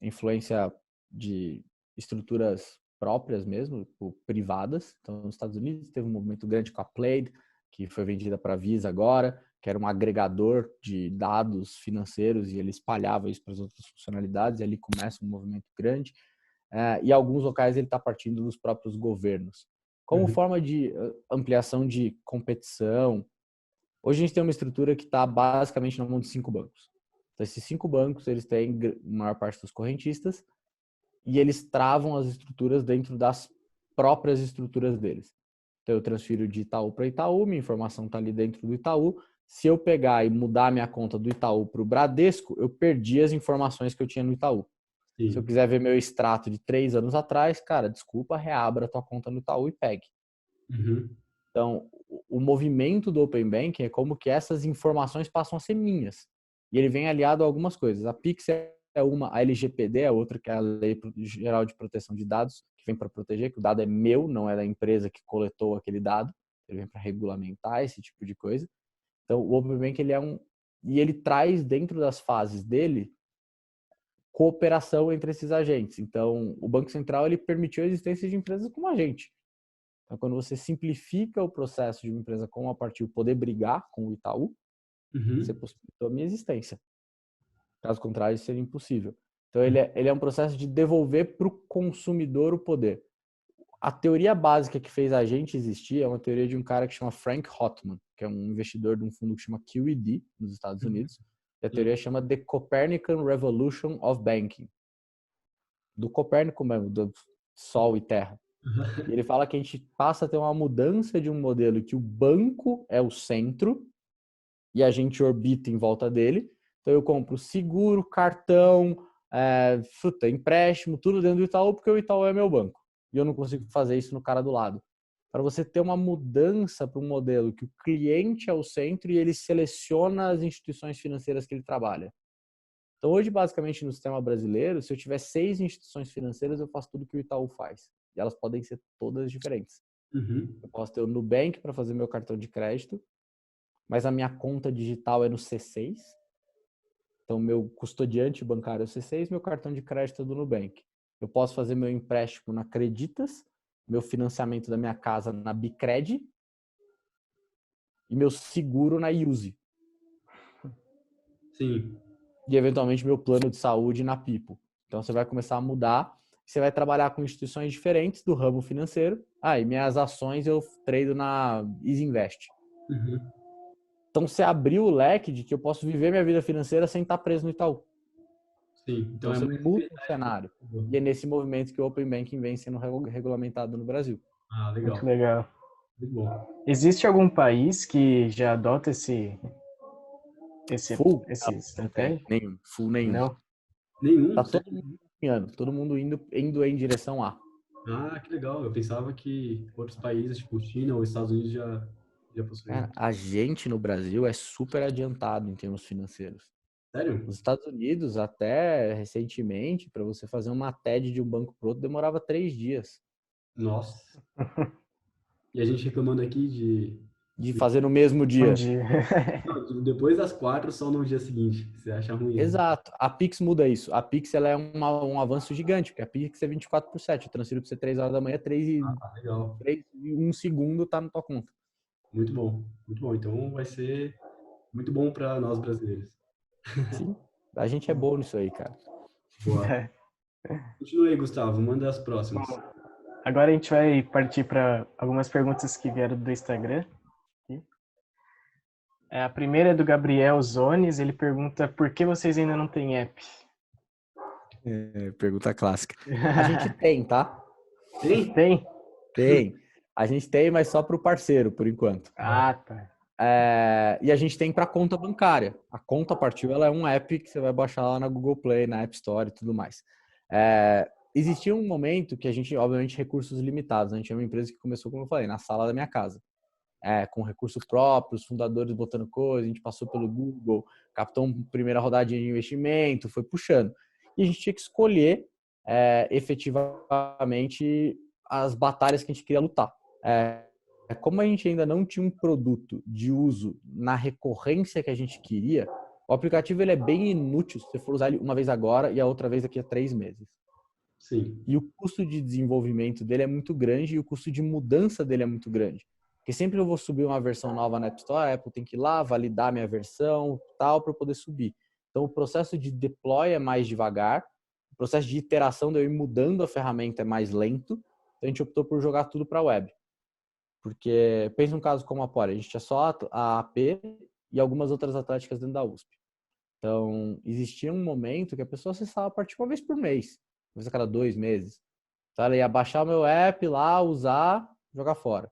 influência de estruturas próprias mesmo, privadas. Então, nos Estados Unidos teve um movimento grande com a Plaid, que foi vendida para a Visa agora, que era um agregador de dados financeiros e ele espalhava isso para as outras funcionalidades, e ali começa um movimento grande. E alguns locais ele está partindo dos próprios governos. Como Uhum. forma de ampliação de competição, hoje a gente tem uma estrutura que está basicamente na mão de 5 bancos. Então, esses 5 bancos, eles têm a maior parte dos correntistas e eles travam as estruturas dentro das próprias estruturas deles. Então, eu transfiro de Itaú para Itaú, minha informação está ali dentro do Itaú. Se eu pegar e mudar minha conta do Itaú para o Bradesco, eu perdi as informações que eu tinha no Itaú. Se eu Sim. quiser ver meu extrato de 3 anos atrás, cara, desculpa, reabra a tua conta no Itaú e pegue. Uhum. Então, o movimento do Open Banking é como que essas informações passam a ser minhas. E ele vem aliado a algumas coisas. A Pix é uma, a LGPD é outra, que é a Lei Geral de Proteção de Dados, que vem para proteger, que o dado é meu, não é da empresa que coletou aquele dado. Ele vem para regulamentar esse tipo de coisa. Então, o Open Banking ele é e ele traz dentro das fases dele cooperação entre esses agentes. Então, o Banco Central ele permitiu a existência de empresas como a gente. Então, quando você simplifica o processo de uma empresa como a Partiu poder brigar com o Itaú, você Uhum. possibilitou a minha existência. Caso contrário, isso seria impossível. Então, ele é um processo de devolver para o consumidor o poder. A teoria básica que fez a gente existir é uma teoria de um cara que chama Frank Hotman, que é um investidor de um fundo que chama QED, nos Estados Unidos. E a teoria chama The Copernican Revolution of Banking. Do Copérnico mesmo, do Sol e Terra. E ele fala que a gente passa a ter uma mudança de um modelo que o banco é o centro e a gente orbita em volta dele. Então eu compro seguro, cartão, empréstimo, tudo dentro do Itaú, porque o Itaú é meu banco. E eu não consigo fazer isso no cara do lado. Para você ter uma mudança para um modelo que o cliente é o centro e ele seleciona as instituições financeiras que ele trabalha. Então hoje, basicamente, no sistema brasileiro, se eu tiver 6 instituições financeiras, eu faço tudo que o Itaú faz. E elas podem ser todas diferentes. Uhum. Eu posso ter o Nubank para fazer meu cartão de crédito, mas a minha conta digital é no C6. Então, meu custodiante bancário é o C6, meu cartão de crédito é do Nubank. Eu posso fazer meu empréstimo na Creditas, meu financiamento da minha casa na Bicred e meu seguro na Use. Sim. E, eventualmente, meu plano de saúde na Pipo. Então, você vai começar a mudar. Você vai trabalhar com instituições diferentes do ramo financeiro. E minhas ações eu trado na Easy Invest. Uhum. Então, você abriu o leque de que eu posso viver minha vida financeira sem estar preso no Itaú. Sim. Então Então, é você mais muda o liberdade. cenário. E é nesse movimento que o Open Banking vem sendo regulamentado no Brasil. Ah, Muito legal. legal. Muito bom. Existe algum país que já adota esse Full? Não tem. estratégia? Nenhum. Full nenhum. Não? Nenhum? Tá todo mundo caminhando. Todo mundo indo em direção a. Ah, que legal. Eu pensava que outros países, tipo China ou Estados Unidos, já possuíam. Cara, a gente no Brasil é super adiantado em termos financeiros. Sério? Nos Estados Unidos, até recentemente, para você fazer uma TED de um banco pro outro, demorava 3 dias. Nossa. E a gente reclamando aqui De fazer no mesmo Um dia. dia. depois das 4, só no dia seguinte. Você acha ruim, né? Exato. A Pix muda isso. A Pix ela é um avanço gigante, porque a Pix é 24/7. Eu transfiro para você 3 horas da manhã, 3 Ah, legal. e 1 segundo tá na tua conta. Muito bom. Muito bom. Então vai ser muito bom para nós brasileiros. Sim. A gente é bom nisso aí, cara. Boa. Continua aí, Gustavo. Manda as próximas. Bom, agora a gente vai partir para algumas perguntas que vieram do Instagram. A primeira é do Gabriel Zones. Ele pergunta por que vocês ainda não têm app? Pergunta clássica. A gente tem, tá? Tem? Tem? Tem. A gente tem, mas só para o parceiro, por enquanto. Ah, tá. E a gente tem para conta bancária. A Conta Partiu ela é um app que você vai baixar lá na Google Play, na App Store e tudo mais. Existia um momento que a gente, obviamente, recursos limitados. A gente é uma empresa que começou, como eu falei, na sala da minha casa. Com recursos próprios, fundadores botando coisa, a gente passou pelo Google, captou uma primeira rodadinha de investimento, foi puxando. E a gente tinha que escolher efetivamente as batalhas que a gente queria lutar. Como a gente ainda não tinha um produto de uso na recorrência que a gente queria, o aplicativo ele é bem inútil se você for usar ele uma vez agora e a outra vez daqui a 3 meses. Sim. E o custo de desenvolvimento dele é muito grande e o custo de mudança dele é muito grande. Porque sempre que eu vou subir uma versão nova na App Store, a Apple tem que ir lá, validar minha versão, tal, para eu poder subir. Então, o processo de deploy é mais devagar, o processo de iteração de eu ir mudando a ferramenta é mais lento, então a gente optou por jogar tudo para a web. Porque, pensa num caso como a Poli, a gente tinha só a AP e algumas outras atléticas dentro da USP. Então, existia um momento que a pessoa acessava a partir uma vez por mês, uma vez a cada 2 meses. Então, ela ia baixar o meu app lá, usar, jogar fora.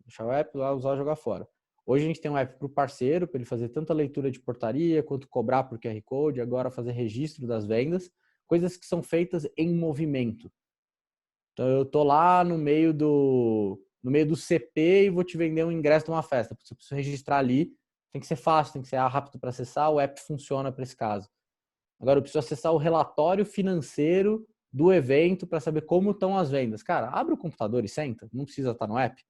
Baixar o app lá, usar, jogar fora. Hoje a gente tem um app para o parceiro, para ele fazer tanto a leitura de portaria, quanto cobrar por QR Code, agora fazer registro das vendas, coisas que são feitas em movimento. Então, eu tô lá no meio do CP e vou te vender um ingresso de uma festa. Se eu preciso registrar ali, tem que ser fácil, tem que ser rápido para acessar, o app funciona para esse caso. Agora, eu preciso acessar o relatório financeiro do evento para saber como estão as vendas. Cara, abre o computador e senta, não precisa estar no app.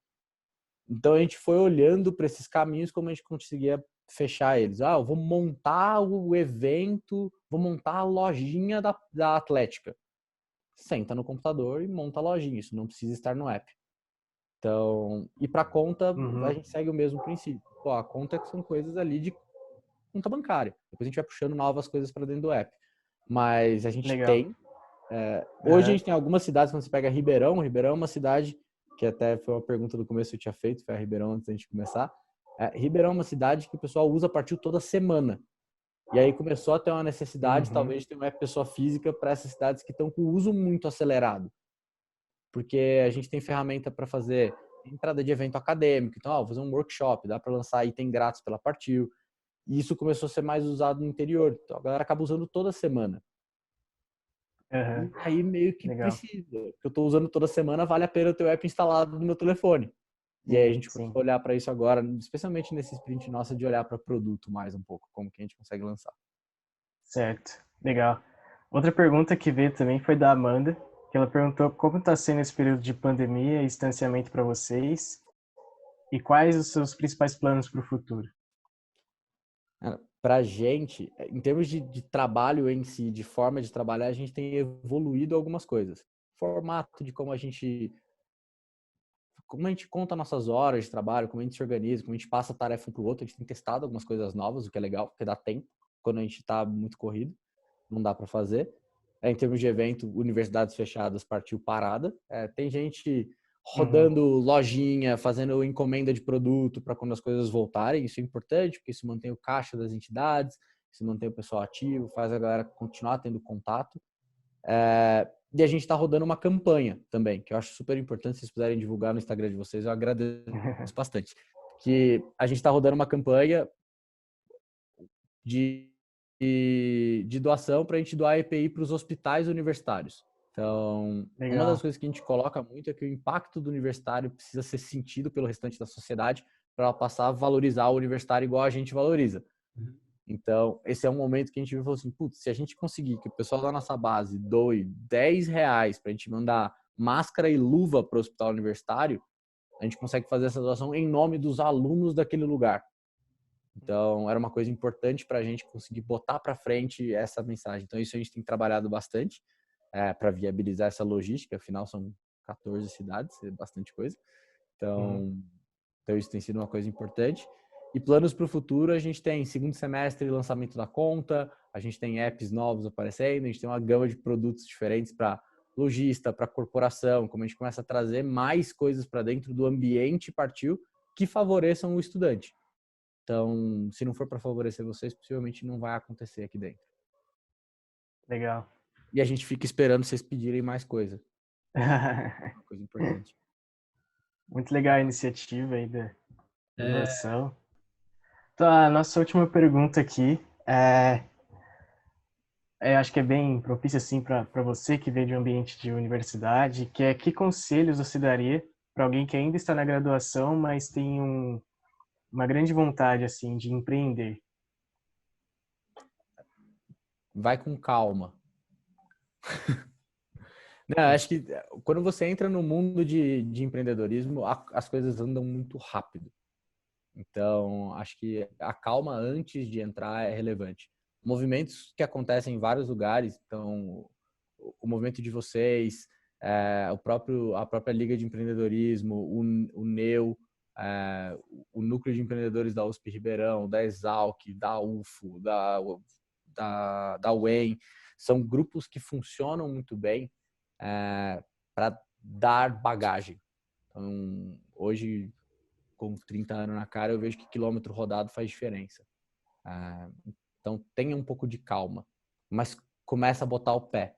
Então, a gente foi olhando para esses caminhos como a gente conseguia fechar eles. Eu vou montar o evento, vou montar a lojinha da Atlética. Senta no computador e monta a lojinha, isso não precisa estar no app. Então, e para conta, a gente segue o mesmo princípio. A conta que são coisas ali de conta bancária. Depois a gente vai puxando novas coisas para dentro do app. Mas a gente Legal. tem. Hoje a gente tem algumas cidades, quando você pega Ribeirão é uma cidade que até foi uma pergunta do começo que eu tinha feito, foi a Ribeirão antes da gente começar. Ribeirão é uma cidade que o pessoal usa a partir toda semana. E aí começou a ter uma necessidade, talvez, de ter uma app pessoa física para essas cidades que estão com o uso muito acelerado. Porque a gente tem ferramenta para fazer entrada de evento acadêmico. Então, vou fazer um workshop, dá para lançar item grátis pela Partiu. E isso começou a ser mais usado no interior. Então, a galera acaba usando toda semana. E aí meio que precisa. Eu estou usando toda semana, vale a pena eu ter o app instalado no meu telefone. E aí a gente começou a olhar para isso agora, especialmente nesse sprint nossa de olhar para produto mais um pouco, como que a gente consegue lançar. Certo, legal. Outra pergunta que veio também foi da Amanda, que ela perguntou como está sendo esse período de pandemia e distanciamento para vocês e quais os seus principais planos para o futuro. pra gente, em termos de trabalho em si, de forma de trabalhar, a gente tem evoluído algumas coisas. Formato de como a gente conta nossas horas de trabalho, como a gente se organiza, como a gente passa a tarefa um pro outro. A gente tem testado algumas coisas novas, o que é legal, porque dá tempo. Quando a gente tá muito corrido, não dá para fazer. Em termos de evento, universidades fechadas, partiu parada. Tem gente rodando lojinha, fazendo encomenda de produto para quando as coisas voltarem. Isso é importante, porque isso mantém o caixa das entidades, isso mantém o pessoal ativo, faz a galera continuar tendo contato. E a gente está rodando uma campanha também, que eu acho super importante. Se vocês puderem divulgar no Instagram de vocês, eu agradeço bastante. Que a gente está rodando uma campanha de doação para a gente doar EPI para os hospitais universitários. Então, Legal. uma das coisas que a gente coloca muito é que o impacto do universitário precisa ser sentido pelo restante da sociedade para ela passar a valorizar o universitário igual a gente valoriza. Então, esse é um momento que a gente falou assim, putz, se a gente conseguir que o pessoal da nossa base doe R$10 para a gente mandar máscara e luva para o hospital universitário, a gente consegue fazer essa doação em nome dos alunos daquele lugar. Então, era uma coisa importante para a gente conseguir botar para frente essa mensagem. Então, isso a gente tem trabalhado bastante para viabilizar essa logística. Afinal, são 14 cidades, é bastante coisa. Então, isso tem sido uma coisa importante. E planos para o futuro, a gente tem segundo semestre lançamento da conta, a gente tem apps novos aparecendo, a gente tem uma gama de produtos diferentes para lojista, para corporação, como a gente começa a trazer mais coisas para dentro do ambiente Partiu que favoreçam o estudante. Então, se não for para favorecer vocês, possivelmente não vai acontecer aqui dentro. Legal. E a gente fica esperando vocês pedirem mais coisa. Uma coisa importante. Muito legal a iniciativa aí da doação. Então, a nossa última pergunta aqui acho que é bem propícia assim para você que veio de um ambiente de universidade, que é que conselhos você daria para alguém que ainda está na graduação, mas tem uma grande vontade assim de empreender? Vai com calma. Não, acho que quando você entra no mundo de empreendedorismo, as coisas andam muito rápido. Então, acho que a calma antes de entrar é relevante. Movimentos que acontecem em vários lugares, então, o movimento de vocês, a própria Liga de Empreendedorismo, o NEU, o Núcleo de Empreendedores da USP Ribeirão, da Exalc, da UFO, da UEM, são grupos que funcionam muito bem para dar bagagem. Então, hoje, com 30 anos na cara, eu vejo que quilômetro rodado faz diferença. Então, tenha um pouco de calma, mas começa a botar o pé.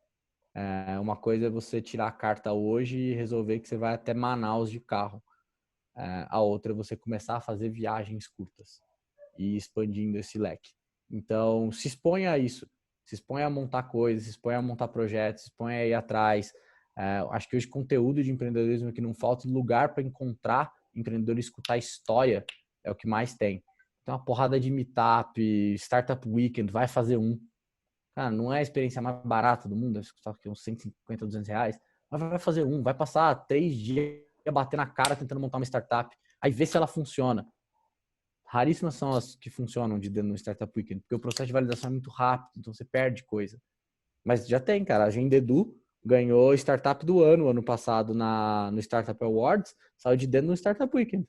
Uma coisa é você tirar a carta hoje e resolver que você vai até Manaus de carro. A outra é você começar a fazer viagens curtas e expandindo esse leque. Então, se exponha a isso. Se exponha a montar coisas, se exponha a montar projetos, se exponha a ir atrás. Acho que hoje conteúdo de empreendedorismo é que não falta, lugar para encontrar empreendedor e escutar história é o que mais tem. Tem uma porrada de meetup, startup weekend, vai fazer um. Cara, não é a experiência mais barata do mundo, deve custar uns 150, R$200, mas vai fazer um, vai passar 3 dias bater na cara tentando montar uma startup, aí vê se ela funciona. Raríssimas são as que funcionam de dentro do Startup Weekend, porque o processo de validação é muito rápido, então você perde coisa. Mas já tem, cara. A Gendedu ganhou Startup do ano passado no Startup Awards, saiu de dentro do Startup Weekend.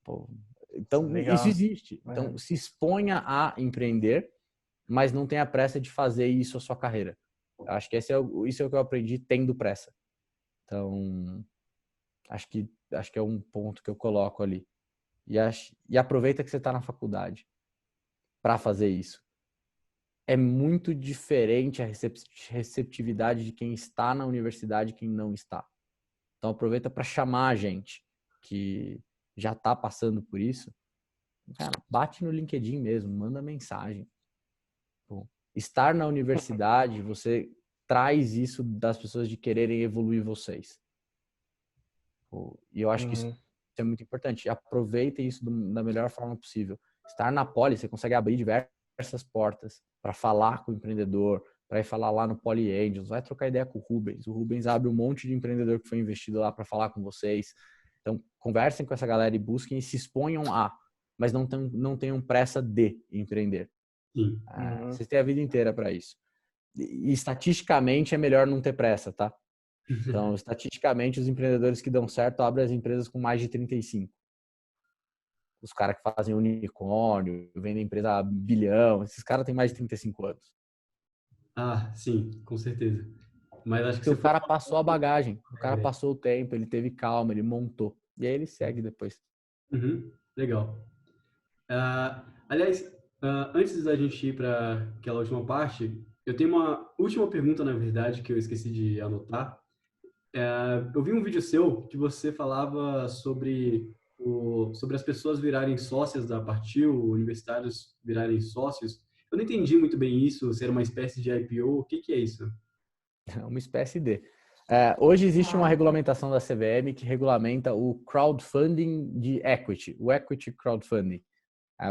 Pô, então, isso existe. Então, se exponha a empreender, mas não tenha pressa de fazer isso a sua carreira. Eu acho que isso é o que eu aprendi tendo pressa. Então, acho que é um ponto que eu coloco ali. E aproveita que você está na faculdade para fazer isso. É muito diferente a receptividade de quem está na universidade e quem não está. Então aproveita para chamar a gente que já está passando por isso. Cara, bate no LinkedIn mesmo, manda mensagem. Bom, estar na universidade, você traz isso das pessoas de quererem evoluir vocês. E eu acho que isso é muito importante. Aproveitem isso da melhor forma possível. Estar na Poli, você consegue abrir diversas portas para falar com o empreendedor, para ir falar lá no Poly Angels, vai trocar ideia com o Rubens. O Rubens abre um monte de empreendedor que foi investido lá para falar com vocês. Então, conversem com essa galera e busquem e se exponham a. mas não tenham pressa de empreender. Sim. Vocês têm a vida inteira para isso. E estatisticamente é melhor não ter pressa, tá? Então, estatisticamente, os empreendedores que dão certo abrem as empresas com mais de 35. Os caras que fazem unicórnio, vendem empresa a bilhão, esses caras têm mais de 35 anos. Ah, sim, com certeza. Mas acho que Porque você o cara passou a bagagem, o cara É. passou o tempo, ele teve calma, ele montou. E aí ele segue depois. Uhum, legal. Aliás, antes da gente ir para aquela última parte, eu tenho uma última pergunta, na verdade, que eu esqueci de anotar. Eu vi um vídeo seu que você falava sobre as pessoas virarem sócias da Partiu, universitários virarem sócios. Eu não entendi muito bem isso, se era uma espécie de IPO. O que que é isso? É uma espécie de. Hoje existe uma regulamentação da CVM que regulamenta o crowdfunding de equity, o equity crowdfunding,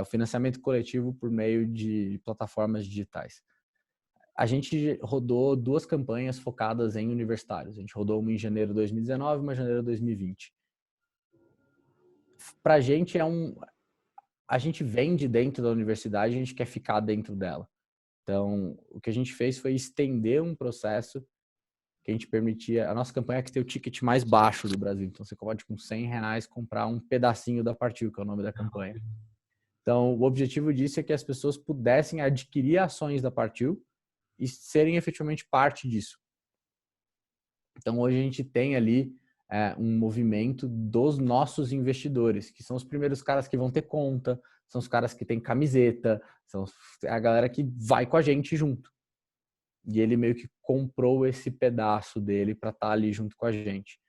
o financiamento coletivo por meio de plataformas digitais. A gente rodou 2 campanhas focadas em universitários. A gente rodou uma em janeiro de 2019 e uma em janeiro de 2020. Para a gente a gente vende dentro da universidade, a gente quer ficar dentro dela. Então, o que a gente fez foi estender um processo que a gente permitia. A nossa campanha é que tem o ticket mais baixo do Brasil. Então, você pode, com R$100, comprar um pedacinho da Partiu, que é o nome da campanha. Então, o objetivo disso é que as pessoas pudessem adquirir ações da Partiu e serem efetivamente parte disso. Então, hoje a gente tem ali um movimento dos nossos investidores, que são os primeiros caras que vão ter conta, são os caras que têm camiseta, são a galera que vai com a gente junto. E ele meio que comprou esse pedaço dele para estar ali junto com a gente.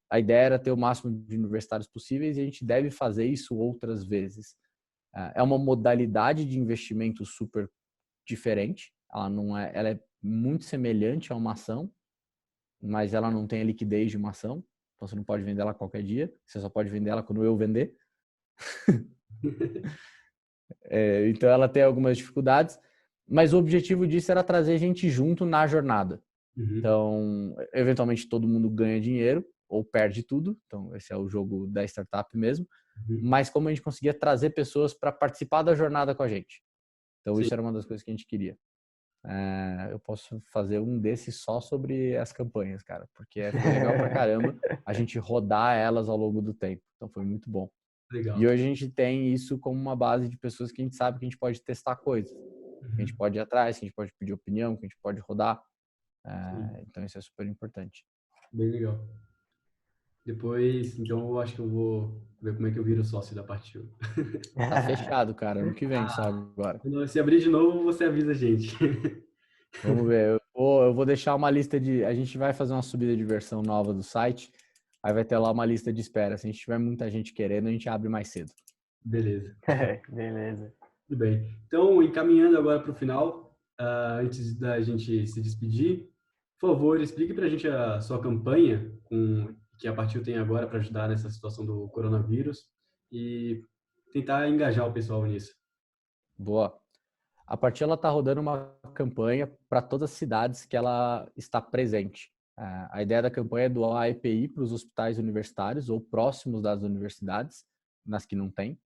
A ideia era ter o máximo de universitários possíveis e a gente deve fazer isso outras vezes. É uma modalidade de investimento super diferente. Ela é muito semelhante a uma ação, mas ela não tem a liquidez de uma ação. Então você não pode vender ela a qualquer dia. Você só pode vender ela quando eu vender. Então ela tem algumas dificuldades, mas o objetivo disso era trazer gente junto na jornada. Uhum. Então, eventualmente todo mundo ganha dinheiro ou perde tudo. Então esse é o jogo da startup mesmo. Uhum. Mas como a gente conseguia trazer pessoas para participar da jornada com a gente. Então isso era uma das coisas que a gente queria. Eu posso fazer um desses só sobre as campanhas, cara, porque foi legal pra caramba a gente rodar elas ao longo do tempo. Então foi muito bom. Legal. E hoje a gente tem isso como uma base de pessoas que a gente sabe que a gente pode testar coisas, que a gente pode ir atrás, que a gente pode pedir opinião, que a gente pode rodar. Então isso é super importante. Bem legal. Depois, então, eu acho que eu vou ver como é que eu viro sócio da Partiu. Tá fechado, cara. Ano que vem só agora. Quando se abrir de novo, você avisa a gente. Vamos ver. Eu vou deixar uma lista de... A gente vai fazer uma subida de versão nova do site. Aí vai ter lá uma lista de espera. Se a gente tiver muita gente querendo, a gente abre mais cedo. Beleza. Beleza. Tudo bem. Então, encaminhando agora para o final, antes da gente se despedir, por favor, explique para a gente a sua campanha que a Partiu tem agora para ajudar nessa situação do coronavírus e tentar engajar o pessoal nisso. Boa. A Partiu está rodando uma campanha para todas as cidades que ela está presente. A ideia da campanha é doar EPI para os hospitais universitários ou próximos das universidades, nas que não tem,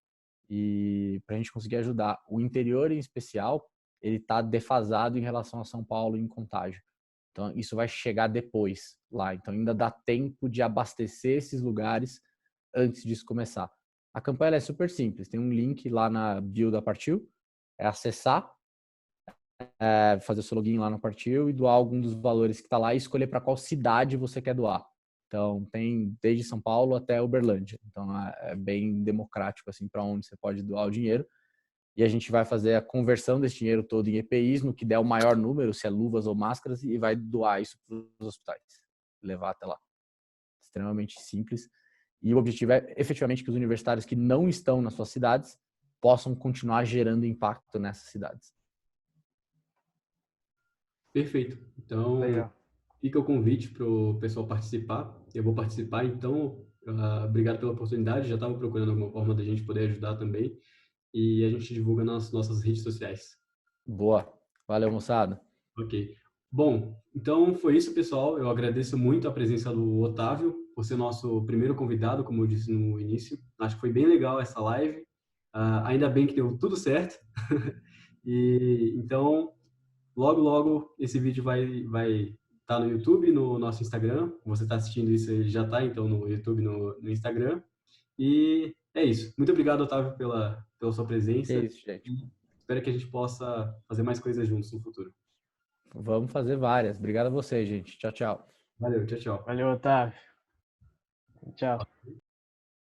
e para a gente conseguir ajudar. O interior, em especial, ele está defasado em relação a São Paulo em contágio. Então, isso vai chegar depois lá. Então, ainda dá tempo de abastecer esses lugares antes disso começar. A campanha é super simples. Tem um link lá na bio da Partiu. É acessar, fazer o seu login lá na Partiu e doar algum dos valores que está lá e escolher para qual cidade você quer doar. Então, tem desde São Paulo até Uberlândia. Então, é bem democrático assim para onde você pode doar o dinheiro. E a gente vai fazer a conversão desse dinheiro todo em EPIs, no que der o maior número, se é luvas ou máscaras, e vai doar isso para os hospitais. Levar até lá. Extremamente simples. E o objetivo é, efetivamente, que os universitários que não estão nas suas cidades possam continuar gerando impacto nessas cidades. Perfeito. Então, Legal. fica o convite para o pessoal participar. Eu vou participar, então, obrigado pela oportunidade. Já estava procurando alguma forma da gente poder ajudar também. E a gente divulga nas nossas redes sociais. Boa. Valeu, moçada. Ok. Bom, então foi isso, pessoal. Eu agradeço muito a presença do Otávio, por ser nosso primeiro convidado, como eu disse no início. Acho que foi bem legal essa live. Ainda bem que deu tudo certo. E então, logo esse vídeo vai estar no YouTube, no nosso Instagram. Você está assistindo isso, ele já está então no YouTube, no Instagram. E é isso. Muito obrigado, Otávio, pela sua Que presença. isso, gente. E espero que a gente possa fazer mais coisas juntos no futuro. Vamos fazer várias. Obrigado a você, gente. Tchau, tchau. Valeu, tchau, tchau. Valeu, Otávio. Tchau.